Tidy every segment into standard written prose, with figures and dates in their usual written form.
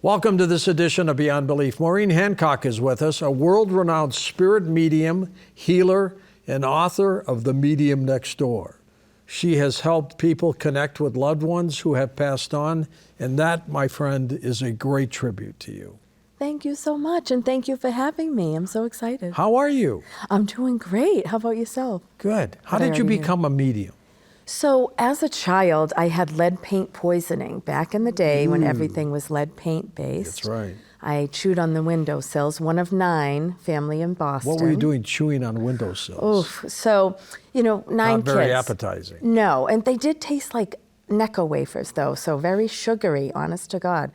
Welcome to this edition of Beyond Belief. Maureen Hancock is with us, a world-renowned spirit medium, healer, and author of The Medium Next Door. She has helped people connect with loved ones who have passed on, and that, my friend, is a great tribute to you. Thank you so much, and thank you for having me. I'm so excited. How are you? I'm doing great. How about yourself? Good. How did you become a medium? So as a child, I had lead paint poisoning back in the day when everything was lead paint based. That's right. I chewed on the windowsills, one of 9, family in Boston. What were you doing chewing on windowsills? Oof. So, 9 kids. Not very appetizing. No, and they did taste like Necco wafers though, so very sugary, honest to God.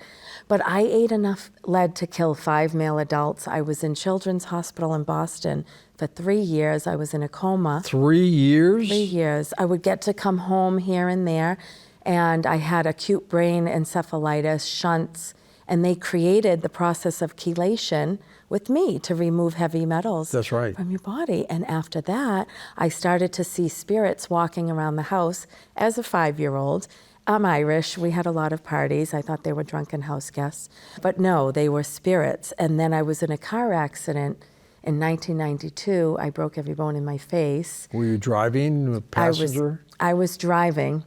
But I ate enough lead to kill 5 male adults. I was in Children's Hospital in Boston for 3 years. I was in a coma. 3 years? 3 years. I would get to come home here and there, and I had acute brain encephalitis, shunts, and they created the process of chelation with me to remove heavy metals That's right. from your body. And after that, I started to see spirits walking around the house as a 5-year-old. I'm Irish. We had a lot of parties. I thought they were drunken house guests. But no, they were spirits. And then I was in a car accident in 1992. I broke every bone in my face. Were you driving, a passenger? I was driving,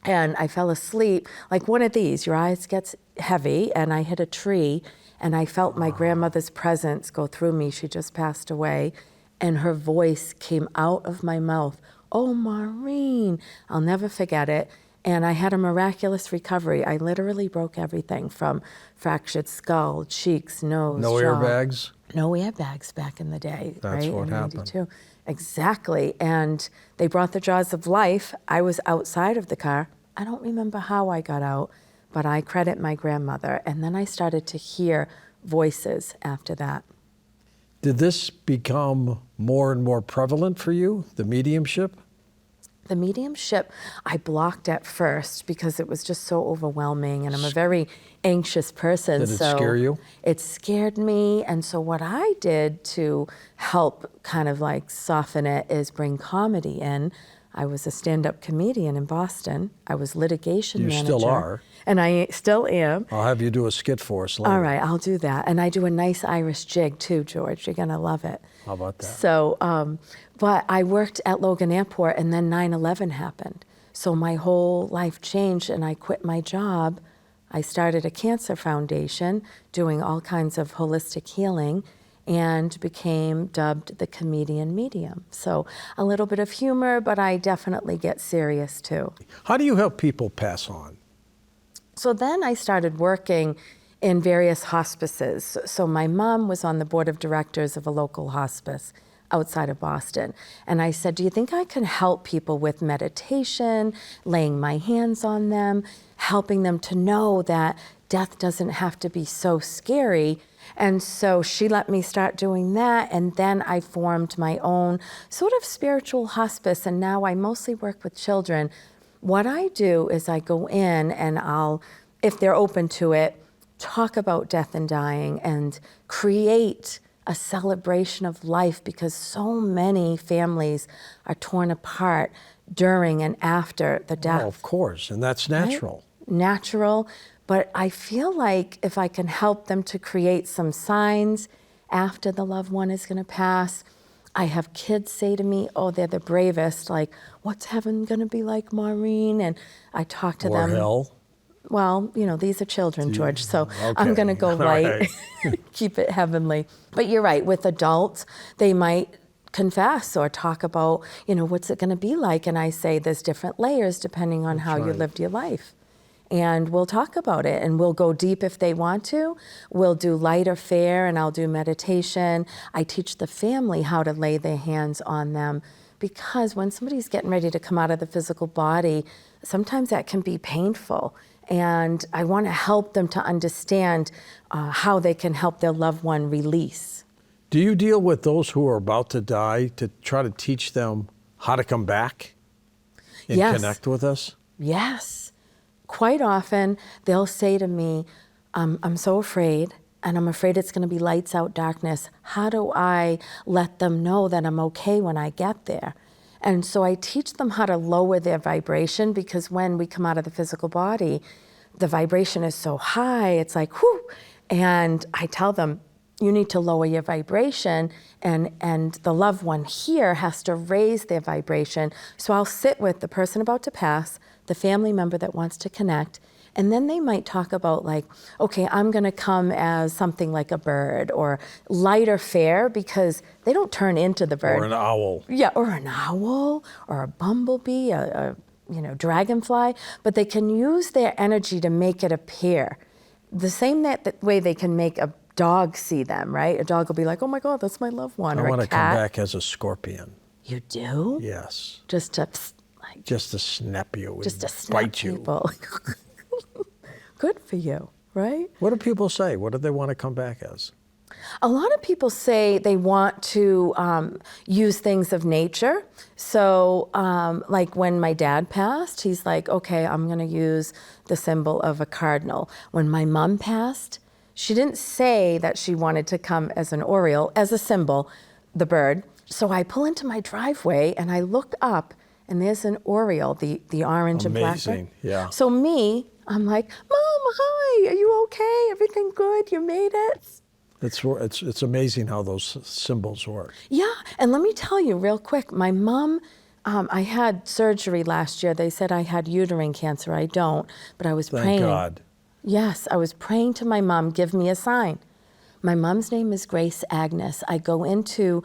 and I fell asleep. Like one of these, your eyes gets heavy, and I hit a tree, and I felt my grandmother's presence go through me. She just passed away, and her voice came out of my mouth. Oh, Maureen. I'll never forget it. And I had a miraculous recovery. I literally broke everything from fractured skull, cheeks, nose, No jaw. airbags? No airbags back in the day, That's right? what in happened. 92. Exactly. And they brought the jaws of life. I was outside of the car. I don't remember how I got out, but I credit my grandmother. And then I started to hear voices after that. Did this become more and more prevalent for you, the mediumship? The mediumship, I blocked at first because it was just so overwhelming, and I'm a very anxious person. Did it scare you? It scared me, and so what I did to help kind of like soften it is bring comedy in. I was a stand-up comedian in Boston. I was litigation manager. You still are. And I still am. I'll have you do a skit for us later. All right, I'll do that. And I do a nice Irish jig too, George. You're gonna love it. How about that? So, but I worked at Logan Airport, and then 9/11 happened. So my whole life changed, and I quit my job. I started a cancer foundation doing all kinds of holistic healing, and became dubbed the comedian medium. So a little bit of humor, but I definitely get serious too. How do you help people pass on? So then I started working in various hospices. So my mom was on the board of directors of a local hospice outside of Boston. And I said, do you think I can help people with meditation, laying my hands on them, helping them to know that death doesn't have to be so scary? And so she let me start doing that, and then I formed my own sort of spiritual hospice, and now I mostly work with children. What I do is I go in and I'll, if they're open to it, talk about death and dying and create a celebration of life, because so many families are torn apart during and after the death. Oh, of course, and that's natural. Right? Natural. But I feel like if I can help them to create some signs after the loved one is going to pass. I have kids say to me, oh, they're the bravest, like, what's heaven going to be like, Maureen? And I talk to them. Or hell. Well, these are children, George, so Okay. I'm going to go All light, keep it heavenly. But you're right, with adults, they might confess or talk about, what's it going to be like? And I say there's different layers depending on how you right. lived your life. And we'll talk about it, and we'll go deep if they want to. We'll do light or fair, and I'll do meditation. I teach the family how to lay their hands on them, because when somebody's getting ready to come out of the physical body, sometimes that can be painful. And I want to help them to understand how they can help their loved one release. Do you deal with those who are about to die to try to teach them how to come back and Yes. connect with us? Yes. Quite often, they'll say to me, I'm so afraid, and I'm afraid it's going to be lights out darkness. How do I let them know that I'm okay when I get there? And so I teach them how to lower their vibration, because when we come out of the physical body, the vibration is so high, it's like, whew. And I tell them, you need to lower your vibration, and the loved one here has to raise their vibration. So I'll sit with the person about to pass, the family member that wants to connect, and then they might talk about like, okay, I'm gonna come as something like a bird or light or fair, because they don't turn into the bird. Or an owl. Yeah, or an owl, or a bumblebee, a dragonfly, but they can use their energy to make it appear. The same that way they can make a dog see them, right? A dog will be like, oh my God, that's my loved one, I or want a to cat. come back as a scorpion. You do? Yes. Just to snap you just to and snap bite you. people. Good for you, right? What do people say? What do they want to come back as? A lot of people say they want to use things of nature. So like when my dad passed, he's like, okay, I'm going to use the symbol of a cardinal. When my mom passed, she didn't say that she wanted to come as an oriole, as a symbol, the bird. So I pull into my driveway and I look up and there's an oriole, the orange and black bird. Amazing, yeah. So I'm like, Mom, hi, are you okay? Everything good? You made it? It's amazing how those symbols work. Yeah, and let me tell you real quick, my mom, I had surgery last year. They said I had uterine cancer. I don't, but I was praying. Thank God. Yes, I was praying to my mom, give me a sign. My mom's name is Grace Agnes. I go into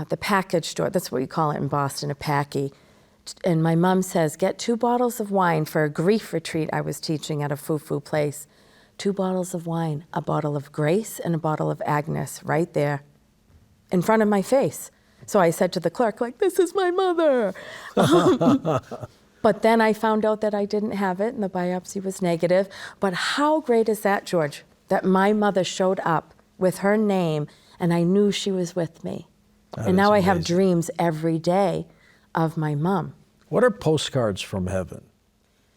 the package store, that's what we call it in Boston, a packy, and my mom says, get 2 bottles of wine for a grief retreat I was teaching at a foo-foo place. 2 bottles of wine, a bottle of Grace and a bottle of Agnes, right there in front of my face. So I said to the clerk, like, this is my mother. But then I found out that I didn't have it and the biopsy was negative. But how great is that, George, that my mother showed up with her name and I knew she was with me. And now I have dreams every day of my mom. What are Postcards from Heaven?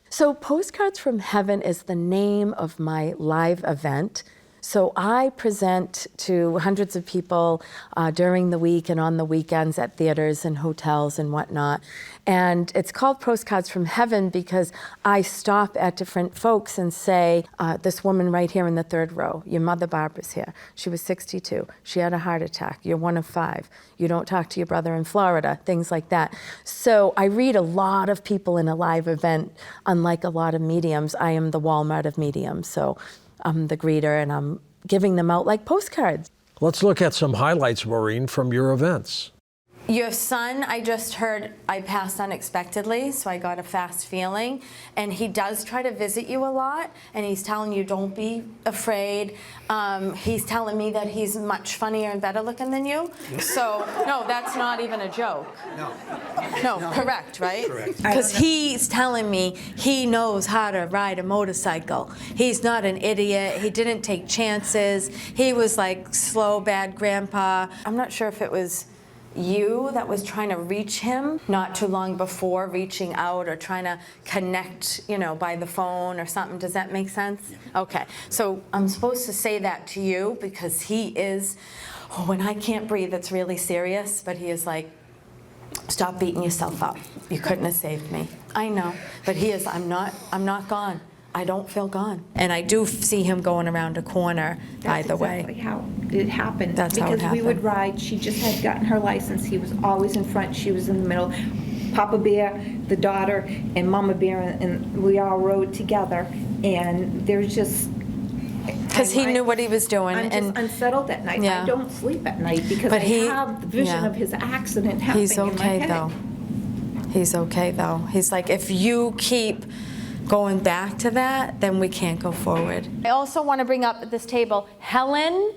So Postcards from Heaven is the name of my live event. So I present to hundreds of people during the week and on the weekends at theaters and hotels and whatnot. And it's called Postcards from Heaven because I stop at different folks and say, this woman right here in the 3rd row, your mother Barbara's here. She was 62. She had a heart attack. You're one of 5. You don't talk to your brother in Florida, things like that. So I read a lot of people in a live event. Unlike a lot of mediums, I am the Walmart of mediums. So I'm the greeter and I'm giving them out like postcards. Let's look at some highlights, Maureen, from your events. Your son, I just heard, I passed unexpectedly, so I got a fast feeling. And he does try to visit you a lot, and he's telling you, don't be afraid. He's telling me that he's much funnier and better looking than you. So, no, that's not even a joke. No, correct, right? Correct. Because he's telling me he knows how to ride a motorcycle. He's not an idiot. He didn't take chances. He was like slow, bad grandpa. I'm not sure if it was you that was trying to reach him not too long before, reaching out or trying to connect, by the phone or something. Does that make sense? Yeah. Okay. So I'm supposed to say that to you because he is, when I can't breathe, it's really serious, but he is like, stop beating yourself up. You couldn't have saved me. I know, but he is, I'm not gone. I don't feel gone. And I do see him going around a corner, by the way. That's exactly how it happened. That's how it happened. Because we would ride, she just had gotten her license, he was always in front, she was in the middle. Papa Bear, the daughter, and Mama Bear, and we all rode together, and there's just... Because he knew what he was doing. I'm just unsettled at night. Yeah. I don't sleep at night because But I have the vision of his accident happening in my head. He's okay, though. He's like, if you keep going back to that, then we can't go forward. I also want to bring up at this table Helen,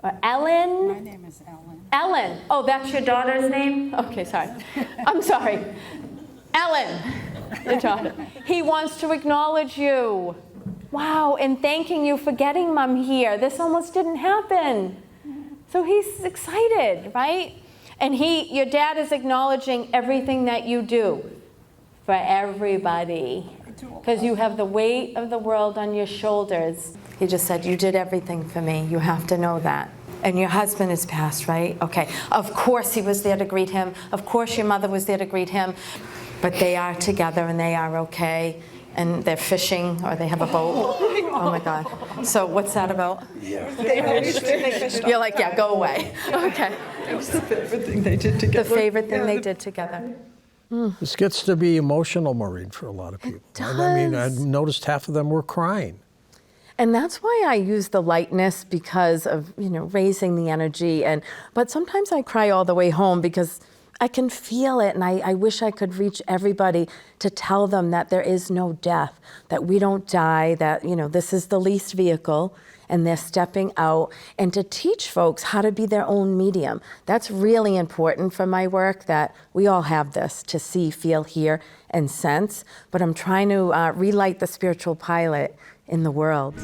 or Ellen. My name is Ellen. Ellen. Oh, that's your daughter's name? Okay, sorry. I'm sorry. Ellen, your daughter. He wants to acknowledge you. Wow, and thanking you for getting Mom here. This almost didn't happen. So he's excited, right? And your dad is acknowledging everything that you do. For everybody, because you have the weight of the world on your shoulders. He just said, you did everything for me. You have to know that. And your husband is passed, right? Okay. Of course he was there to greet him. Of course your mother was there to greet him. But they are together and they are okay. and they're fishing or they have a boat. Oh my God. So what's that about? You're like, yeah, go away. Okay. It was the favorite thing they did together. The favorite thing they did together. This gets to be emotional, Maureen, for a lot of people. I mean, I noticed half of them were crying. And that's why I use the lightness, because of, raising the energy. But sometimes I cry all the way home because I can feel it, and I wish I could reach everybody to tell them that there is no death, that we don't die, that, this is the least vehicle, and they're stepping out, and to teach folks how to be their own medium. That's really important for my work, that we all have this, to see, feel, hear, and sense. But I'm trying to relight the spiritual pilot in the world.